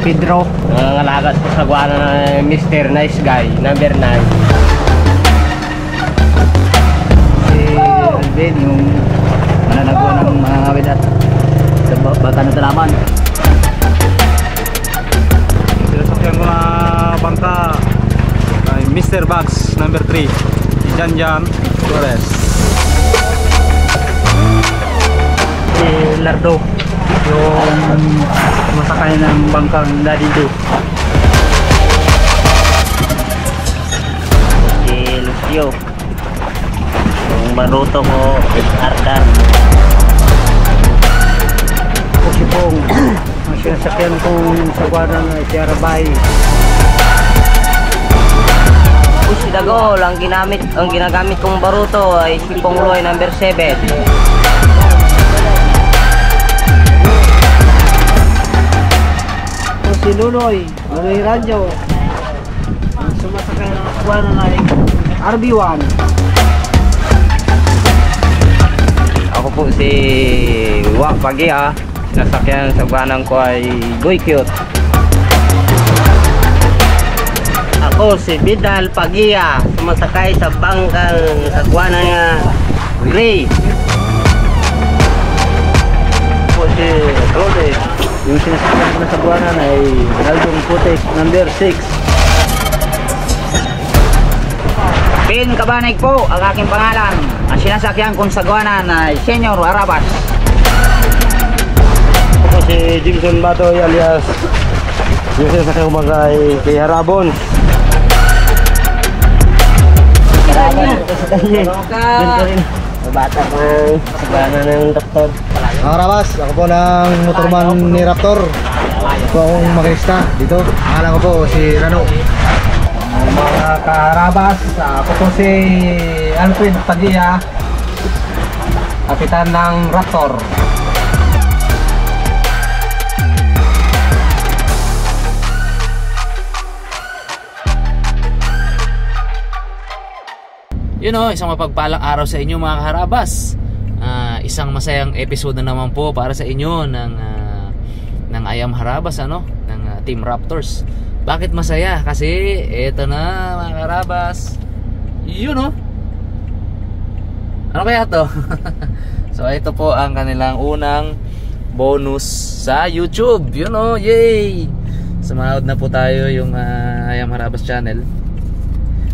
Pedro. Nangangalagas po sa guwana ng Mr. Nice Guy, number 9. Si Alvin, yung mananagwa ng mga awit at sa bata ng Talaman. Sinasakyan ko na bangka ay Mr. Bugs, number 3, si Janjan Torres. Si Lardo, yung masakay ng bangkang Daddy Do. Si Lucio, yung baruto ko, Ardan. O si Pong, ang sinasakyan kong sagwana na si Arabay. Si Dagol, ang ginagamit kong baruto ay si Pongloy, number 7. Si Luloy Radyo, ang sumasakay ng sagwana na RB1. Ako po si Wak Pagia, sinasakyan sa guwanang ko ay Goy Cute. Ako si Vidal Pagia, sumasakay sa bangkang sagwana nga Gray. Po si Rode, yung sinasakyan ng sagwana na ay Naldong Putek, number 6. Pin Kabanay po ang aking pangalan. Ang sinasakyan kong sagwanan ay Senyor Arabas. Ako si Jimson Batoy alias yung sinasakyan ko bangka ay kay Harabon. Bata po sagwana ng doktor. Mga Rabas, ako po ng motorman ni Raptor. Ako akong makinista dito. Pangalan ko po si Rano. Mga karabas, ako po si Alfred Pagia, kapitan ng Raptor. Yun o, isang mapagpalang araw sa inyo mga kaharabas. Isang masayang episode na naman po para sa inyo ng I Am Harabas, ano? Ng Team Raptors. Bakit masaya? Kasi eto na mga kaharabas. Yun o. Ano kaya to? So ito po ang kanilang unang bonus sa YouTube. Yun o, yay! Sumahod na po tayo yung I Am Harabas channel.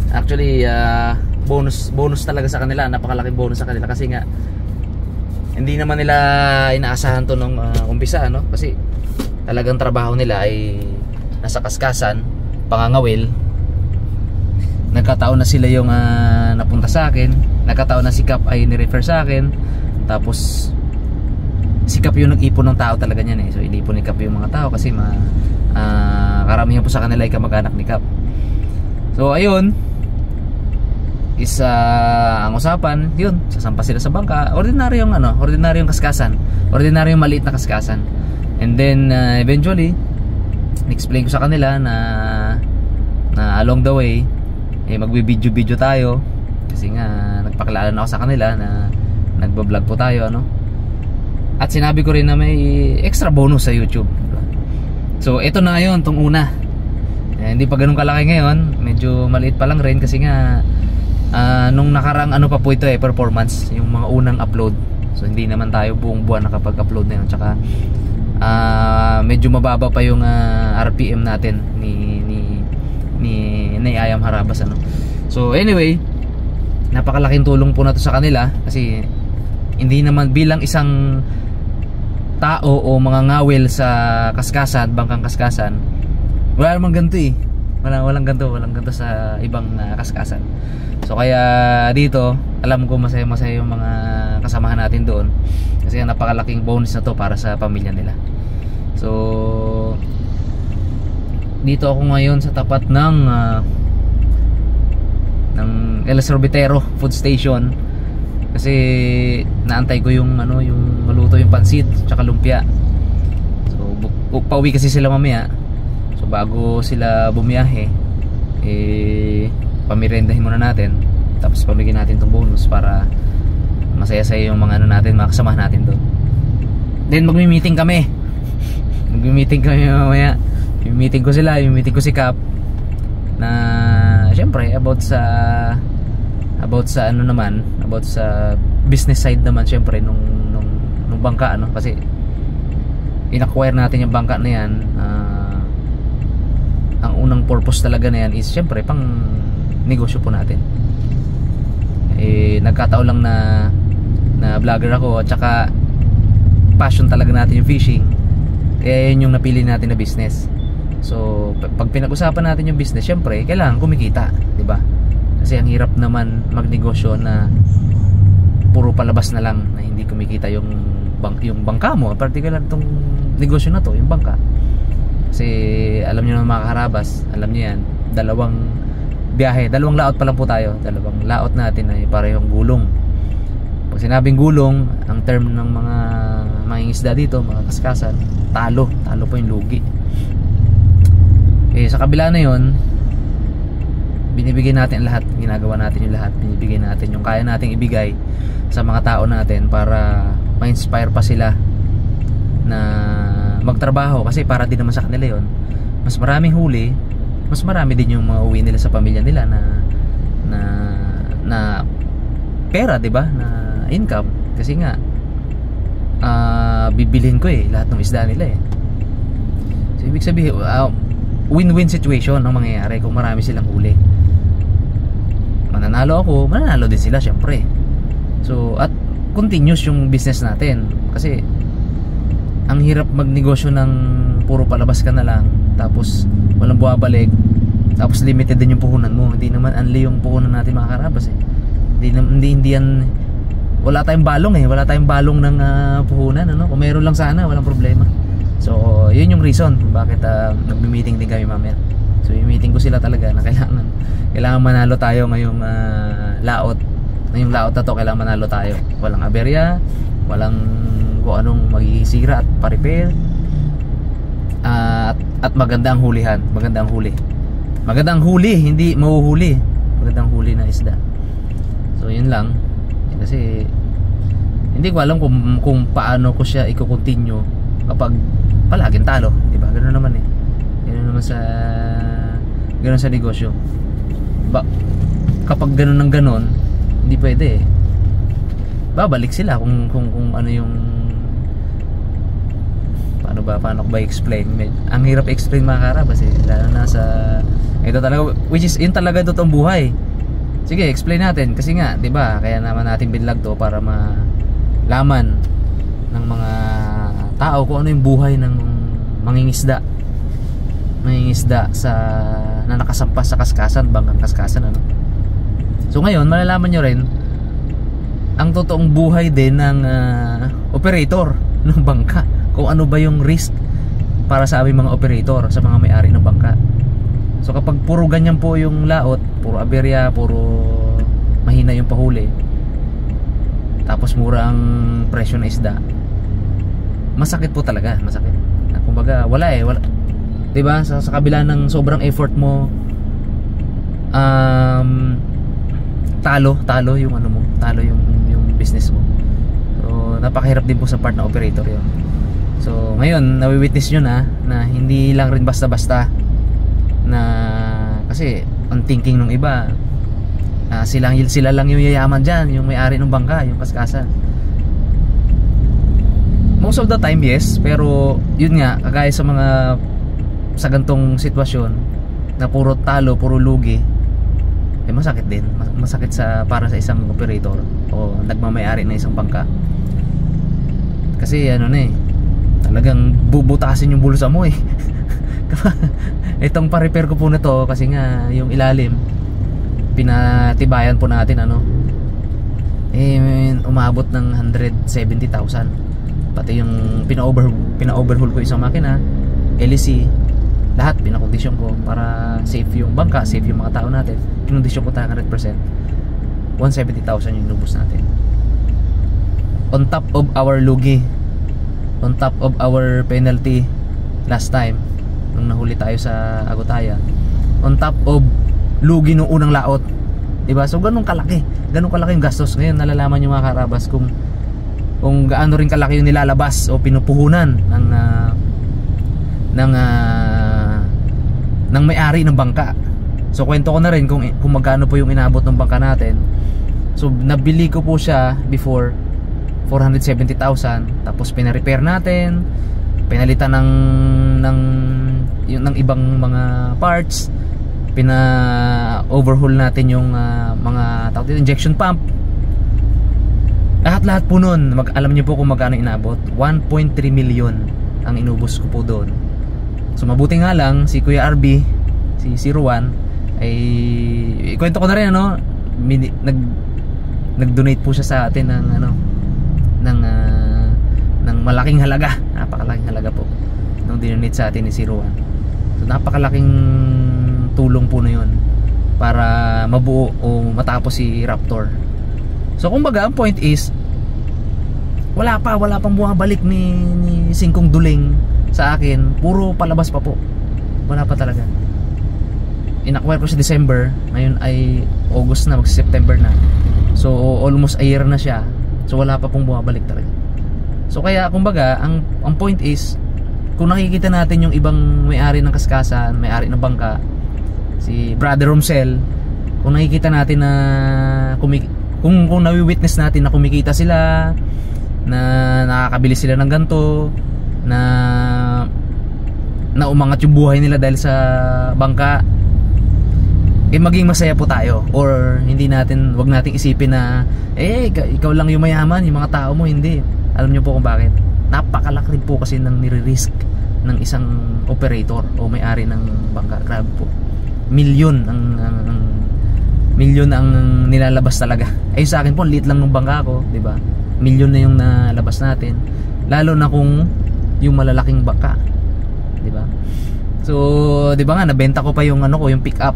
Actually, bonus talaga sa kanila, napakalaking bonus sa kanila kasi nga hindi naman nila inaasahan to nung umpisa, no? Kasi talagang trabaho nila ay nasa kaskasan, pangangawil. Nagkataon na sila yung napunta sa akin, nagkataon na si Cap ay ni-refer sa akin, tapos si Cap yung nag-ipon ng tao talaga niyan eh. So inipon ni Cap yung mga tao kasi karamihan po sa kanila ay kamag-anak ni Cap. So ayun, ang usapan, yun, sasampa sila sa bangka, ordinaryong kaskasan, ordinaryong maliit na kaskasan. And then eventually explain ko sa kanila na along the way magbi-video tayo kasi nga nagpakilala na ako sa kanila na nagba-vlog po tayo, ano. At sinabi ko rin na may extra bonus sa YouTube. So ito na yun, tong una. Hindi pa ganun kalaki ngayon, medyo maliit pa lang rin kasi nga nung nakarang pa po ito performance, yung mga unang upload. So hindi naman tayo buong buwan nakapag-upload na yun. Tsaka medyo mababa pa yung RPM natin ni I Am Harabas, ano. So anyway, napakalaking tulong po na to sa kanila kasi hindi naman bilang isang tao o mga ngawil sa kaskasan, bangkang kaskasan, wala namang ganito eh. Walang ganito sa ibang kaskasan. So kaya dito, alam ko masaya yung mga kasamahan natin doon kasi napakalaking bonus na to para sa pamilya nila. So dito ako ngayon sa tapat ng El Sorbitero food station kasi naantay ko yung maluto yung pansit tsaka lumpia. So pauwi kasi sila mamaya. So bago sila bumiyahe, pamirendahin muna natin, tapos pamigyan natin tong bonus para masaya-saya yung mga natin, mga kasamahan natin doon. Then magmi-meeting kami mamaya i-meeting ko sila, i-meeting ko si Cap na syempre about sa ano naman, about sa business side naman syempre nung bangka ano, kasi in-acquire natin yung bangka na yan. Ang unang purpose talaga na yan is syempre pang negosyo po natin. Nagkataon lang na vlogger ako at saka passion talaga natin yung fishing, kaya yun yung napili natin na business. So pag pinag-usapan natin yung business, syempre kailangan kumikita, di ba? Kasi ang hirap naman magnegosyo na puro palabas na lang, na hindi kumikita yung bangka mo, particular tong negosyo na to, yung bangka. Kasi alam niyo naman mga kaharabas, alam niyo yan, dalawang laot pa lang po tayo. Dalawang laot natin ay parehong gulong. Pag sinabing gulong, ang term ng mga mangingisda dito, mga kaskasan, talo po yung lugi. Sa kabila na yun, binibigay natin lahat, ginagawa natin yung lahat, binibigay natin yung kaya nating ibigay sa mga tao natin para ma-inspire pa sila na magtrabaho, kasi para din naman sa kanila yun. Mas maraming huli, mas marami din yung mauwi nila sa pamilya nila na pera, 'di ba? Na income, kasi nga bibilhin ko lahat ng isda nila So ibig sabihin, win-win situation ang mangyayari kung marami silang huli. Mananalo ako, mananalo din sila syempre. So at continuous yung business natin, kasi ang hirap magnegosyo ng puro palabas ka na lang tapos walang buwabalik, tapos limited din yung puhunan mo. Hindi naman unli yung puhunan natin mga karabas hindi yan, wala tayong balong wala tayong balong ng puhunan ano. Kung meron lang sana, walang problema. So yun yung reason kung bakit nagmi-meeting din kami mamaya. So yung meeting ko sila talaga na kailangan manalo tayo ngayong laot. Ngayong laot na to, kailangan manalo tayo. Walang aberya, walang kung anong magisira at pa-repair, at maganda ang hulihan, maganda ang huli, hindi mahuhuli, magandang huli na isda. So yun lang, kasi hindi ko alam kung paano ko siya i-continue kapag palaging talo, di ba? Ganoon naman ganoon sa negosyo. Kapag ganoon ng ganoon, hindi pwede babalik sila kung ano yung paano ko ba explain. Ang hirap explain mga karabas lalo na sa ito talaga, which is yun talaga totoong buhay. Sige, explain natin kasi nga, 'di ba? Kaya naman natin binlog to para malaman ng mga tao kung ano yung buhay ng mangingisda sa na nakasampas sa kaskasan, bangkang kaskasan ano. So ngayon, malalaman nyo rin ang totoong buhay din ng operator ng bangka. Kung ano ba yung risk para sa aming mga operator, sa mga may-ari ng bangka. So kapag puro ganyan po yung laot, puro aberya, puro mahina yung pahuli, tapos mura ang presyo ng isda, masakit po talaga, masakit. Kumbaga wala diba? Sa kabila ng sobrang effort mo, talo yung ano mo, talo yung business mo. So napakahirap din po sa part na operator yun. So ngayon nawi-witness nyo na hindi lang rin basta-basta na, kasi ang thinking ng iba, sila lang yung yayaman dyan, yung may-ari ng bangka, yung kaskasan. Most of the time yes, pero yun nga, kagaya sa gantong sitwasyon na puro talo, puro lugi, masakit din. Masakit para sa isang operator o nagmamay-ari ng isang bangka. Kasi talagang bubutasin yung bulsa mo Itong pa-repair ko po na to, kasi nga yung ilalim pinatibayan po natin umabot ng 170,000. Pati yung pina-overhaul ko isang makina, LEC, lahat pinakondisyon ko para safe yung bangka, safe yung mga tao natin. Kinondisyon ko tayo 100%. 170,000 yung inubos natin, on top of our lugi, on top of our penalty last time nung nahuli tayo sa Agutaya, on top of lugi nung unang laot, diba? So ganun kalaki yung gastos. Ngayon nalalaman yung mga karabas kung gaano rin kalaki yung nilalabas o pinupuhunan ng ng may-ari ng bangka. So kwento ko na rin kung magkano po yung inabot ng bangka natin. So nabili ko po siya before 470,000, tapos pina-repair natin, pinalitan ng ibang mga parts, pina-overhaul natin yung mga injection pump. Lahat po nun, alam niyo po kung magkano inabot. 1.3 million ang inubos ko po doon. So mabuti nga lang si Kuya RB, si 01 ay ikwento ko na rin ano, nag-donate po siya sa atin ng ng malaking halaga, napakalaking halaga po nung dinonate sa atin ni 01. So napakalaking tulong po na yun para mabuo o matapos si Raptor. So kumbaga ang point is wala pang bumabalik ni Singkong Duling sa akin, puro palabas pa po, wala pa talaga. In-acquire ko sa December, ngayon ay August na, mag-September na, so almost a year na siya, so wala pa pong bumabalik talaga. So kaya kumbaga ang point is, kung nakikita natin yung ibang may-ari ng kaskasan, may-ari ng bangka, si Brother Romsel, kung nakikita natin na kung nawi-witness natin na kumikita sila, na nakakabili sila ng ganto, na umangat yung buhay nila dahil sa bangka, maging masaya po tayo. Or wag nating isipin na ikaw lang yung mayaman, yung mga tao mo hindi. Alam niyo po kung bakit? Napakalaki rin po kasi ng nire-risk ng isang operator o may-ari ng bangka. Grabe po, milyon ang nilalabas talaga. Ay sa akin po, liit lang ng bangka ko, di ba? Milyon na yung nalabas natin, lalo na kung yung malalaking bangka, di ba? So, di ba nga, nabenta ko pa yung yung pick up,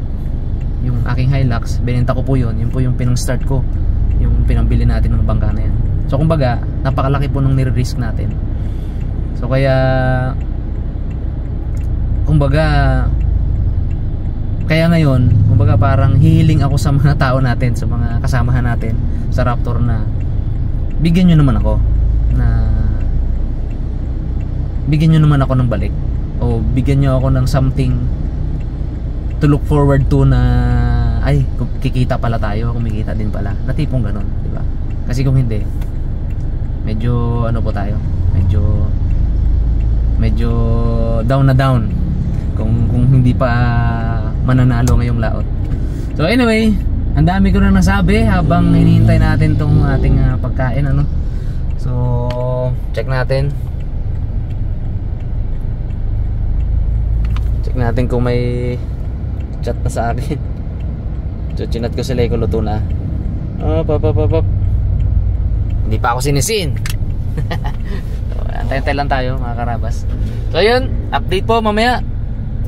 yung aking Hilux, binenta ko po yun po yung pinang-start ko, yung pinambili natin ng bangka na yan. So kumbaga, napakalaki po ng nire-risk natin. So kaya ngayon, kumbaga parang hihiling ako sa mga tao natin, sa mga kasamahan natin sa Raptor na bigyan nyo naman ako ng balik, o bigyan nyo ako ng something to look forward to, na ay kikita pala tayo, kumikita din pala, na tipong ganun, di ba? Kasi kung hindi, medyo po tayo, medyo down na down kung hindi pa mananalo ngayong laot. So anyway, ang dami ko na nasabi habang hinihintay natin tong ating pagkain, so check natin kung may chat na sa akin. So chinat ko sila kung luto na. Hindi pa ako sinisin. So, antay-antay lang tayo mga karabas. So yun, update po mamaya.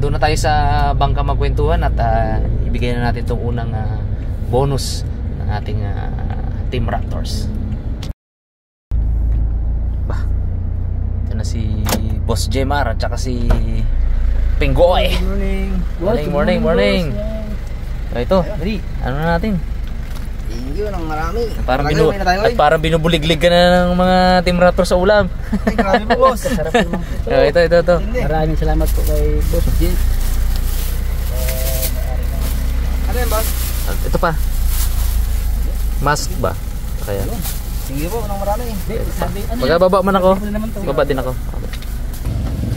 Doon na tayo sa bangka magkwentuhan at ibigay na natin itong unang bonus ng ating Team Raptors. Ito na si Boss Jemar at saka si Pinggoy. Morning. So ito, dali, ano na natin? Yun ang marami. Parang binubuliglig ka na ng mga Team Raptors sa ulam. Ay, grabe po, boss. Sarap naman po. Ito. Maraming salamat po kay Boss G. Ano yan, boss? Ito pa. Mask ba? Kaya. Sige po, nang marami. Magababa man ako. Baba din ako.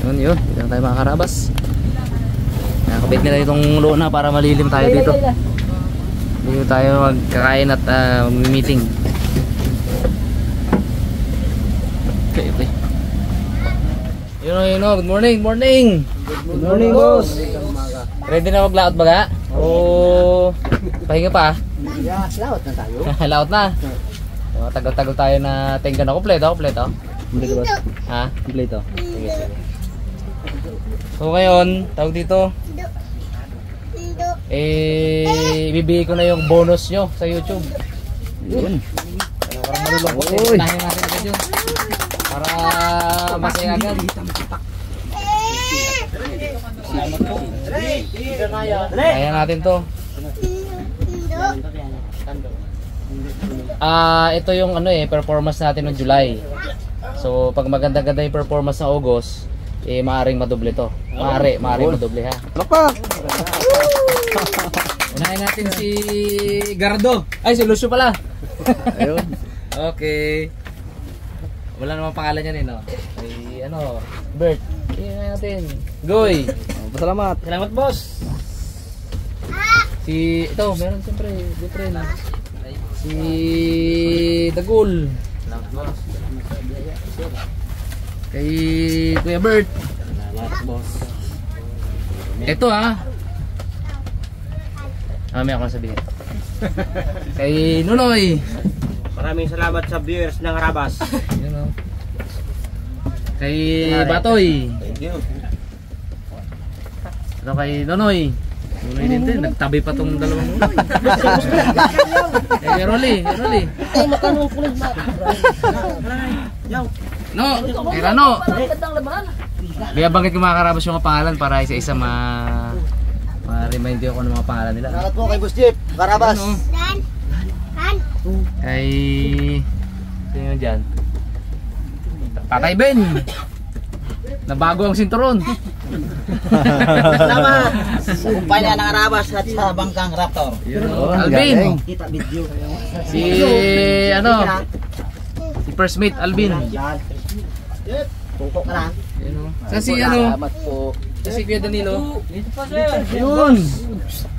Yun. Dito na tayo mga karabas. Nakabit nila itong lona para malilim tayo dito. Dito tayo magkakain at meeting. Okay. Good morning. Good morning, boss. Ready na maglaot baga? O pahinga pa? Yes, laot na tayo. Laot na. So, tagal-tagal tayo na tinggan na kompleto. Kompleto, boss. Ha? Kompleto. Sige. So ngayon, tawag dito, ibibigay ko na yung bonus nyo sa YouTube. Yun. Para malulong po. Tahin natin agad yun. Para masaya agad. Kaya natin to. Ito yung performance natin ng July. So pag maganda-ganda yung performance ng August, eh maaring madoble to. Maaring madoble ha. Lapak! Unahin natin si Gardo. Ay, si Lucio pala. Ayun. Okay. Wala namang pangalan yan eh, no? Ay, ano, Bert. Tingnan natin. Goy. Pasalamat. Salamat, boss. Ito, meron siyempre, good friend. Si Dagul. Salamat, boss. Kay Kuya Bert. Salamat, boss. Ito may ako sabihin. Kay Nunoy. Maraming salamat sa viewers ng Karabas. Yun o. Kay Batoy. Thank you. Ito kay Nonoy. Nonoy din. Nagtabi pa tong dalawang Nonoy. Kay Rolly. No, kay Rano. Biyabangkit ko mga Karabas yung mga pangalan para isa-isa ma-remind ko ng mga pangalan nila. Salamat po kay Boss Jeep. Karabas. Kay... Sino yun dyan? Tatay Ben! Nabago ang sinturon. Salamat sa kumpanya ng Arabas at sa bangkang Raptor. Alvin! Kita video. Si... Si First Mate Alvin. Tungkok ka na. Si Salamat po. Si Kuya Danilo. Yun.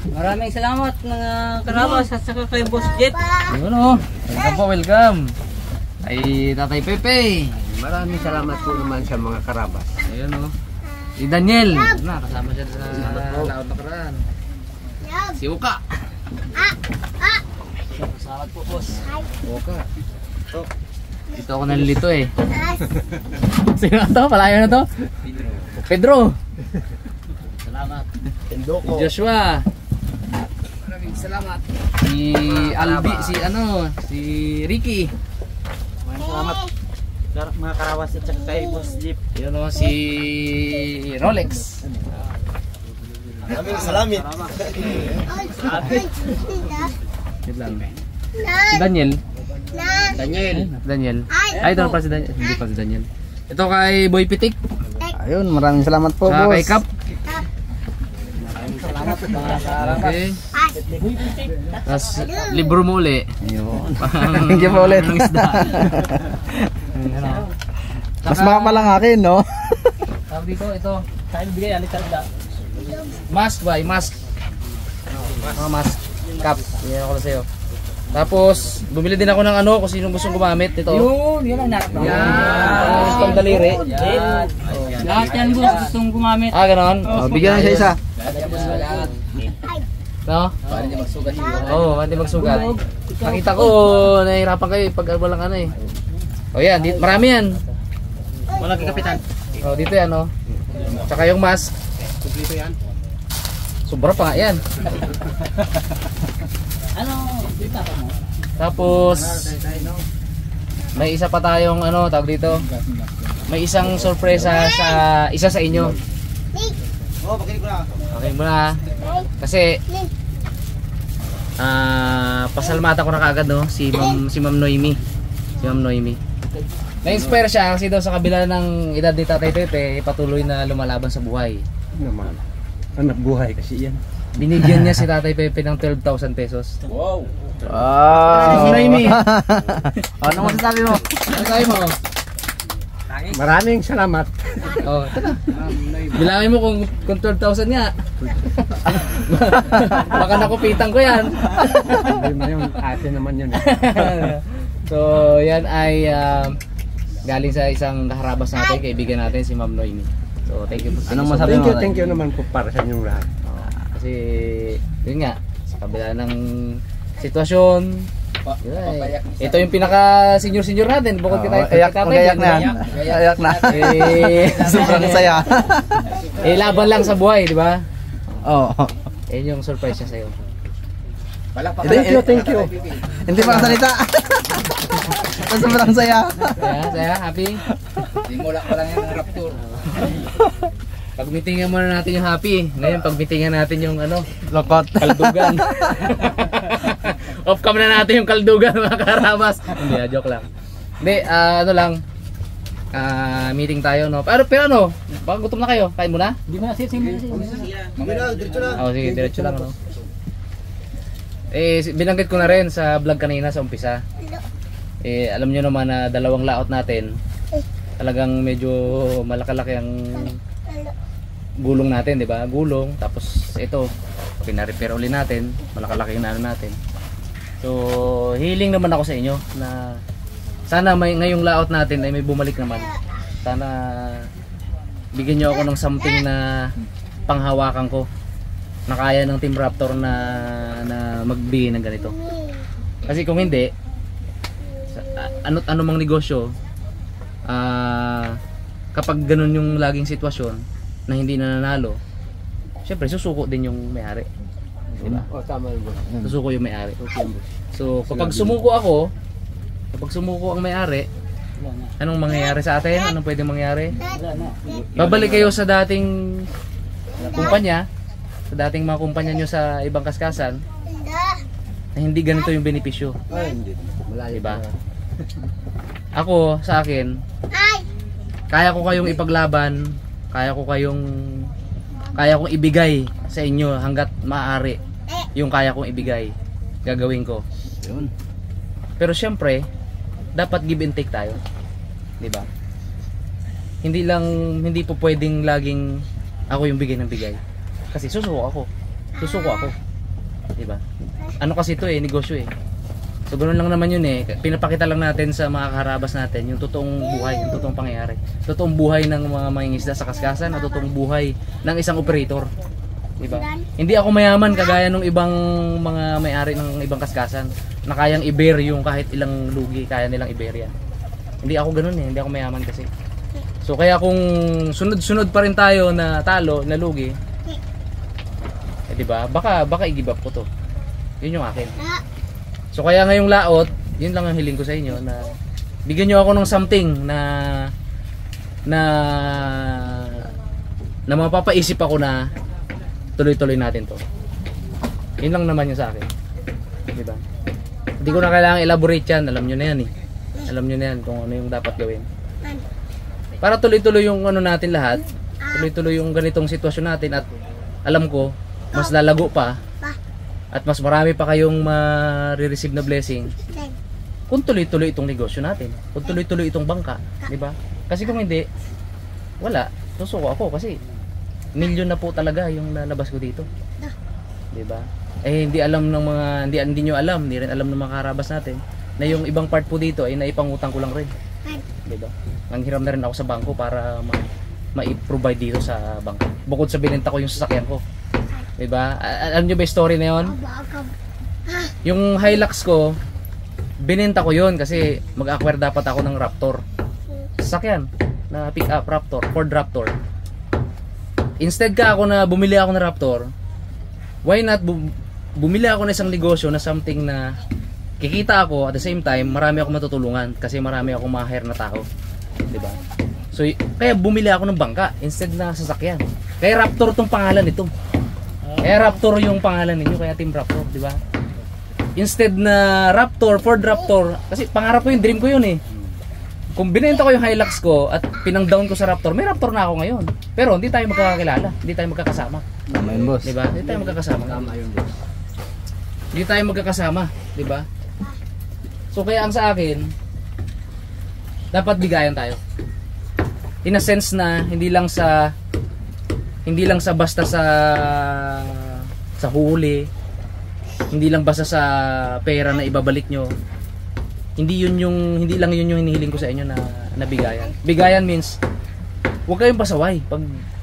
Maraming salamat mga Karabas at saka kay Boss Jet. Welcome. Ay Tatay Pepe. Maraming salamat po naman sa mga Karabas. Ayun o. Si Daniel. Kasama siya sa laot na karaan. Si Uka. Salamat po, boss. Uka. Dito ako nalilito eh. Sino na to? Palayo na to? Pedro. Salamat. Si Joshua. Maraming salamat. Si Albi, si Ricky. Salamat. Mga Karabas at saka kay Boss Jeep. Yun o, si Rolex. Maraming salamat. Wait lang. Si Daniel. Daniel. Ay, ito na pa si Daniel. Hindi pa si Daniel. Ito kay Boy Pitik. Ayun, maraming salamat po, boss. Kay Cap. Okay. Tapos, libro mo uli. Ayun. Thank you po ulit. Mas mahal lang akin, no? Sabi ko, ito. Saan bigay alit tanda? Mask ba? Mask. Mga mask. Cap. Yan ako na sa'yo. Tapos, bumili din ako ng kung sino gustong gumamit. Ito. Yun ang narap. Yan. Pang daliri. Lahat yan boss gustong gumamit. Ganon. Bigyan na siya isa. No? Para hindi magsugat. Oo, para hindi magsugat. Nakita ko, nahihirapan kayo pag walang O yan, marami yan. Walang kapitan. O, dito yan, Tsaka yung mask. Kumplito yan. Sobra pa nga yan. Dito pa mo. Tapos, may isa pa tayong, tawag dito. May isang sorpresa sa isa sa inyo. Okay mo na. Kasi, pasalmata ko na kagad, si Ma'am Noemi. Si Ma'am Noemi. Na-inspire siya kasi daw sa kabila ng edad ni Tatay Pepe, patuloy na lumalaban sa buhay. Naman. Anak buhay kasi yan. Binigyan niya si Tatay Pepe ng 12,000 pesos. Wow. Si Noemi. Ano masasabi mo? Ano sabi mo? Maraming salamat. Oh, teka. Bilangin mo kung 12,000 nga. Baka nakupitan ko yan. Hindi na yun. Atin naman yun. So, yan ay galing sa isang kaharabas natin, kaibigan natin si Ma'am Noemi. So, thank you po. Anong masabi mo? Thank you naman po para sa inyong lahat. Kasi, yun nga, sa kabila ng sitwasyon, ito yung pinaka senior natin bukod kita Gayak na. Gayak na. Sobrang saya. Laban lang sa buhay, di ba? Oo. Yan yung surprise niya sa'yo. Thank you. Hindi makasalita. Sobrang saya. Saya, happy? Simula ko lang yung Raptor. Pagmitingan muna natin yung happy. Ngayon, pagmitingan natin yung Lokot. kaldugan. Off cam na natin yung kaldugan, mga karabas. Hindi, joke lang. Hindi, lang. Meeting tayo, no? Pero ano, baka gutom na kayo, kain muna? Di ba sige sige. Sige, diretso lang, no? Binanggit ko na rin sa vlog kanina sa umpisa. Alam nyo naman na dalawang laot natin, talagang medyo malaki-laki ang gulong natin, di ba? Gulong, tapos ito, pina-repair uli natin, malaki-laki na natin. So, hiling naman ako sa inyo na sana ngayong layout natin ay may bumalik naman. Sana bigyan nyo ako ng something na panghawakan ko na kaya ng Team Raptor na magbigay ng ganito. Kasi kung hindi, ano mang negosyo, kapag ganun yung laging sitwasyon na hindi nananalo, syempre susuko din yung may-ari. Diba? Susuko yung may-ari. So kapag sumuko ang may-ari, anong mangyayari sa atin? Anong pwedeng mangyari? Babalik kayo sa dating kumpanya, sa dating mga kumpanya nyo sa ibang kaskasan, na hindi ganito yung benepisyo. Diba? Ako, sa akin, kaya ko kayong ipaglaban, kaya kong ibigay sa inyo hanggat maaari yung kaya kong ibigay, gagawin ko. Pero syempre, dapat give and take tayo. Diba? Hindi po pwedeng laging ako yung bigay ng bigay. Kasi susuko ako. Diba? Ano kasi ito negosyo So ganoon lang naman yun Pinapakita lang natin sa mga kaharabas natin yung totoong buhay, yung totoong pangyayari. Totoong buhay ng mga mangingisda sa kaskasan at totoong buhay ng isang operator. Diba? Hindi ako mayaman kagaya ng ibang mga may-ari ng ibang kaskasan na kayang i-bear yung kahit ilang lugi, kaya nilang i-bear yan. Hindi ako ganoon hindi ako mayaman kasi. So kaya kung sunod-sunod pa rin tayo na talo, na lugi, diba? Baka i-give up ko to. Yun yung akin. So kaya ngayong laot, yun lang ang hiling ko sa inyo na bigyan nyo ako ng something na mapapaisip ako na tuloy-tuloy natin to. Yun lang naman yun sa akin. Diba? Hindi ko na kailangan elaborate yan. Alam nyo na yan Alam nyo na yan kung ano yung dapat gawin. Para tuloy-tuloy yung ano natin lahat. Tuloy-tuloy yung ganitong sitwasyon natin. At alam ko, mas lalago pa. At mas marami pa kayong ma-receive na blessing kung tuloy-tuloy itong negosyo natin. Kung tuloy-tuloy itong bangka. Diba? Kasi kung hindi, wala. Susuko ako kasi milyon na po talaga yung nalabas ko dito. Diba? Hindi alam ng mga hindi nyo alam, hindi rin alam ng mga karabas natin na yung ibang part po dito ay naipangutang ko lang rin. Diba? Nanghiram na rin ako sa bangko para ma-provide dito sa bangko. Bukod sa binenta ko yung sasakyan ko. Diba? Alam nyo ba yung story na yun? Yung Hilux ko, binenta ko yun kasi mag-acquire dapat ako ng Raptor. Sasakyan na pick up Raptor, Ford Raptor. Instead na bumili ako ng Raptor, why not bumili ako ng isang negosyo na something na kikita ako at the same time marami akong matutulungan kasi marami akong ma-hire na tao. Diba? So kaya bumili ako ng bangka instead na sasakyan. Kaya Raptor tong pangalan nito. Kaya Raptor yung pangalan ninyo, kaya Team Raptor, di ba? Instead na Raptor, Ford Raptor, kasi pangarap ko yun, dream ko yun Kung binenta ko yung Hilux ko at pinang-down ko sa Raptor, may Raptor na ako ngayon. Pero hindi tayo magkakakilala, hindi tayo magkakasama. Tama yun, boss. Di ba? Hindi tayo magkakasama. Tama yun, boss. Hindi tayo magkakasama, di ba? So kaya ang sa akin, dapat bigayan tayo. In a sense na hindi lang sa basta sa huli, hindi lang basta sa pera na ibabalik nyo. Hindi lang yun yung hinihiling ko sa inyo na bigayan. Bigayan means huwag kayong pasaway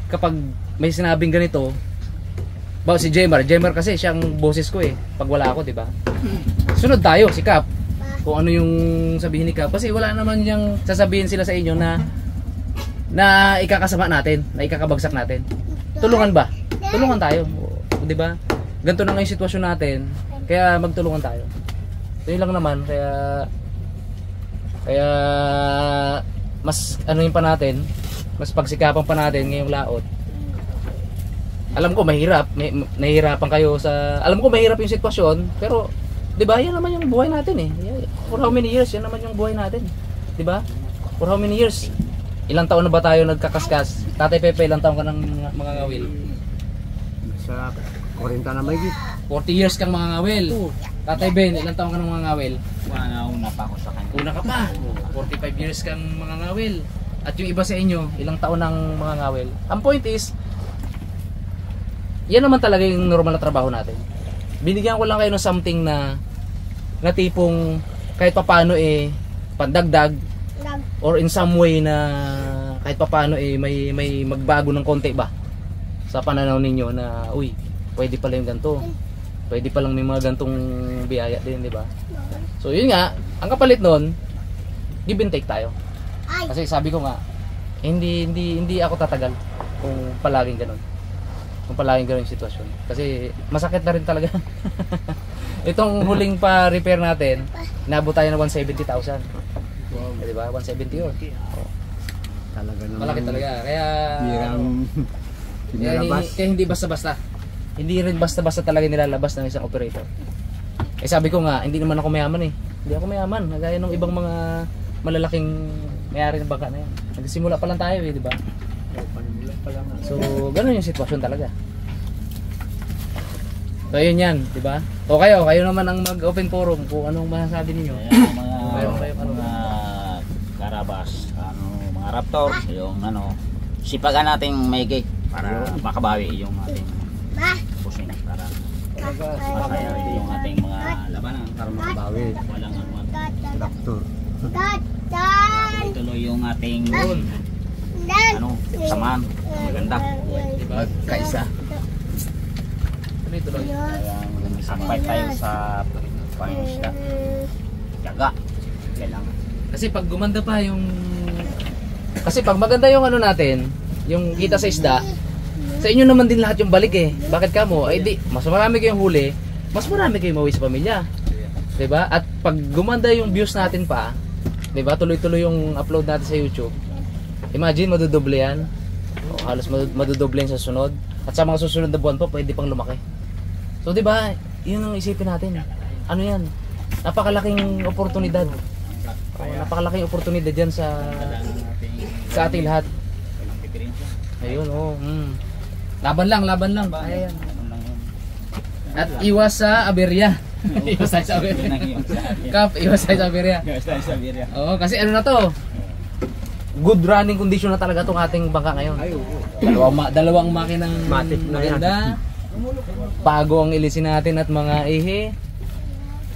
kapag may sinabing ganito. Si Jemer kasi siyang boses ko pag wala ako, di ba? Sunod tayo si Cap. Kung ano yung sabihin ni Cap kasi wala naman yang sasabihin sila sa inyo na ikakasama natin, na ikakabagsak natin. Tulungan ba? Tulungan tayo, 'di ba? Ganito na nga yung sitwasyon natin, kaya magtulungan tayo. Yun lang naman, kaya mas anuhin pa natin, mas pagsikapan pa natin ngayong laot. Alam ko mahirap, nahihirapan kayo alam ko mahirap yung sitwasyon, pero 'di ba? Yan naman yung buhay natin For how many years yan naman yung buhay natin, 'di ba? For how many years? ilang taon na ba tayo nagkakaskas? Tatay Pepe, ilang taon ka ng mga ngawil? Sa 40 na may 40 years kang mga ngawil. Tatay Ben, ilang taon ka ng mga ngawil? Una pa ako sa kanya. Una ka pa. 45 years kang mga ngawil. At yung iba sa inyo, ilang taon ng mga ngawil. Ang point is, yan naman talaga yung normal na trabaho natin. Binigyan ko lang kayo ng something na tipong kahit papano pandagdag or in some way na kahit papano may magbago ng konti ba sa pananaw ninyo na uy, pwede pala yung ganito. Pwede palang may mga gantong biyaya din, di ba? So yun nga, ang kapalit nun, give and take tayo. Kasi sabi ko nga, hindi ako tatagal kung palaging ganun. Kung palaging ganun yung sitwasyon. Kasi masakit na rin talaga. Itong huling pa-repair natin, inabot tayo ng 170,000. Di ba? 170 yun. Oh. talaga naman. Malaki talaga. Kaya Kaya hindi basta-basta. Hindi rin basta-basta talaga nilalabas ng isang operator. Sabi ko nga, hindi naman ako mayaman eh. Hindi ako mayaman. Gaya ng ibang mga malalaking may-ari ng bangka na yan. Nagsimula pa lang tayo eh, di ba? So, ganun yung sitwasyon talaga. So, yun yan, di ba? O kayo naman ang mag-open forum kung anong masasabi ninyo. Mga karabas, mga raptor, yung sipagan nating may gig para makabawi yung ating pusin para masaya yung ating mga labanan para makabawi. Walang Raptor. tuloy yung ating samaan maganda. Diba? Kaisa. Tuloy-tuloy. Sampay tayo sa pangisda. Tiyaga. Kailangan. Kasi pag gumanda pa yung... Kasi pag maganda yung natin, yung kita sa isda, sa inyo naman din lahat yung balik eh. Bakit ka mo? Ay di, mas marami kayong huli, mas marami kayong mawi sa pamilya. 'Di ba? At pag gumanda yung views natin pa, 'di ba? Tuloy-tuloy yung upload natin sa YouTube. Imagine madodoble yan. O, halos madodoble yan sa sunod. At sa mga susunod na buwan pa, pwede pang lumaki. So 'di ba? 'Yun ang isipin natin. Ano 'yan? Napakalaking oportunidad. Napakalaking oportunidad yan sa ating lahat. Ayun, Laban lang. Ayan. At iwas sa aberya. Iwas sa aberya. Kap, iwas sa aberya. Oo, kasi ano na to? Good running condition na talaga tong ating bangka ngayon. Dalawang makinang maganda. Bago ang ilisin natin at mga ihe.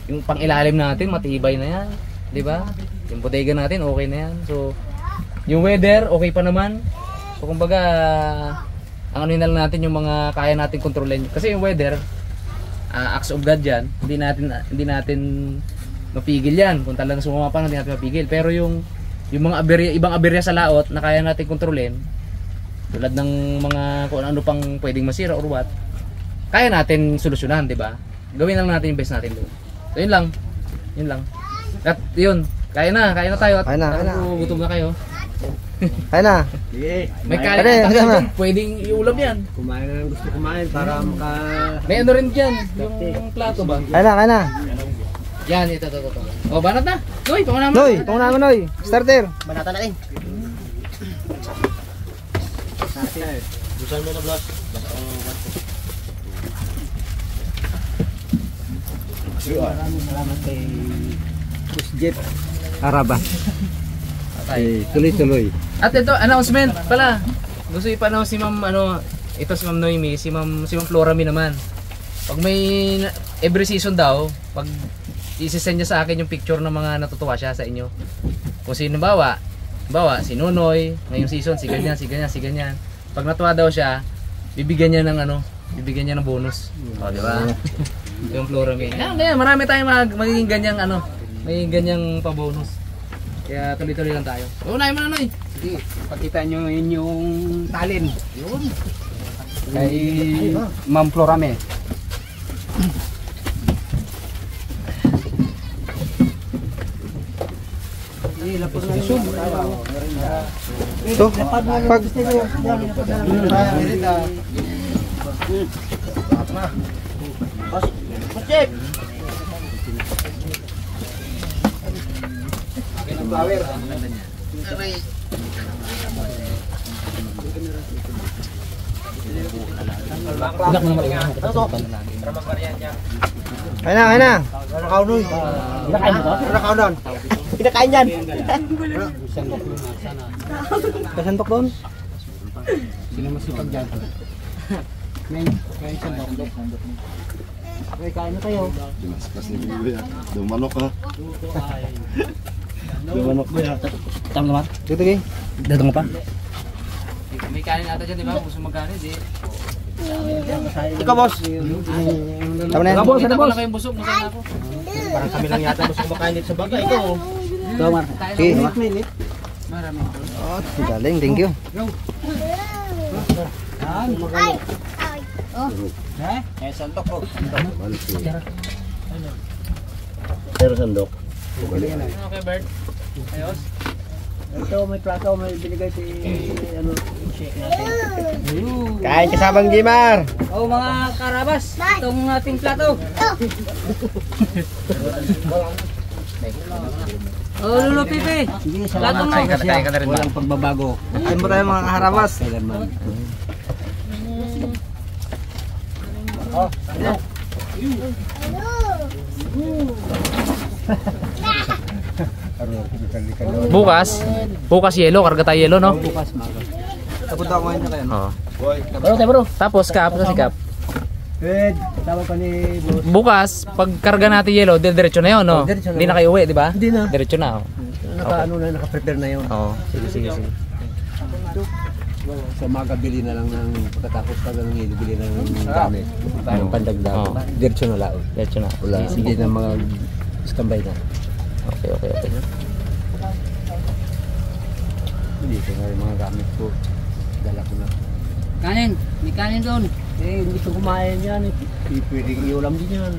Yung pang-ilalim natin matibay na yan, 'di ba? Yung bodega natin okay na yan. So yung weather okay pa naman. So kumbaga ang ano lang natin yung mga kaya nating kontrolin. Kasi yung weather acts of God yan. Hindi natin mapigil yan. Kung talagang sumama pa, hindi natin mapigil. Pero yung mga aberya, ibang aberya sa laot na kaya natin kontrolin, tulad ng mga kung ano pang pwedeng masira or what, kaya natin solusyonan, 'di ba? Gawin lang natin yung best natin doon. So yun lang. At yun, kaya na tayo. At Kaya na. gutom na kayo. Kaya na. May kain na tayo, pwedeng iulam yan. Kumain na lang gusto kumain para maka... May ano rin dyan, yung plato ba? Kaya na. Yan, ito. O, banat na. Noy, pangunaman. Noy, pangunaman Noy. Starter. Banatan natin. Busan mo na vlog. Maraming salamat kay Boss Jet Arabas. Tuloy-tuloy. At ito, announcement pala. Gusto ipa-announce si Ma'am, ito si Ma'am Noemi, si Ma'am Florami naman. Pag may, every season daw, pag isisend niya sa akin yung picture ng mga natutuwa siya sa inyo. Kung sino bawa, si Nunoy, ngayong season, si ganyan. Pag natuwa daw siya, bibigyan niya ng bonus. O, di ba? Yung Florami. Yan, marami tayong magiging ganyang pa-bonus. Kaya tuloy-tuloy lang tayo. Unahin mo na, Noy. Sige, pakita nyo yung talent. Yun. Kay Ma'am Florame. Ito, pag... Check. Flower. Kaya na. Nakaunoy. Kinakain mo to? Nakaunon. Kinakain yan. Kasandok doon? Sino masipag dyan? May sandok. Okay, kain na kayo. Kasi dumanok ha. Dumanok ba yan? Tama naman. Dito gay. Dadong pa. May kanin ata dyan, di ba? Gusto magkanin, di. Ikaw, boss. Tama na yan. Boss, ano boss? Kayong busog, masaya ako. Parang kami lang yata gusto kumakain dito sa bagay. Ikaw. Ito, Mar. Sige. Marami. Oh, galing. Thank you. Sandok ko. Pero sandok. Okay, Bert. Ayos. Ito, may plato. May binigay si ano, shake natin. Kain kasabang Jimar. Oh, mga karabas, itong ating plato. Oh, Lolo Pipi. Plato mo. Kain ka na rin ba? Walang pagbabago. Kain mo tayo mga kaharabas. Kailanman. Bukas yelo, karga tayo yelo, no? Bukas maga. Tapunta ako ngayon na kayo. Oo. Boy, Bro. Tapos kap sa sikap. Good. Tawag pa ni boss. Bukas, pag karga natin yelo, diretso na 'yon, no? Diretso na. Hindi na kayo uwi, di ba? Hindi na. Diretso na. Oh. Naka-prepare na yun. Oo. Sige. Sa maga bili na lang ng pagkatapos pag bili na ng gamit. Ano? Pandagdag. Oo. Diretso na lang. Diretso na. Wala. Sige. Hindi na mga standby na. Okay. Dito na yung mga gamit ko. Dala ko na. Kanin, may kanin doon. Hindi ko kumain yan. Pwede iulam din yan.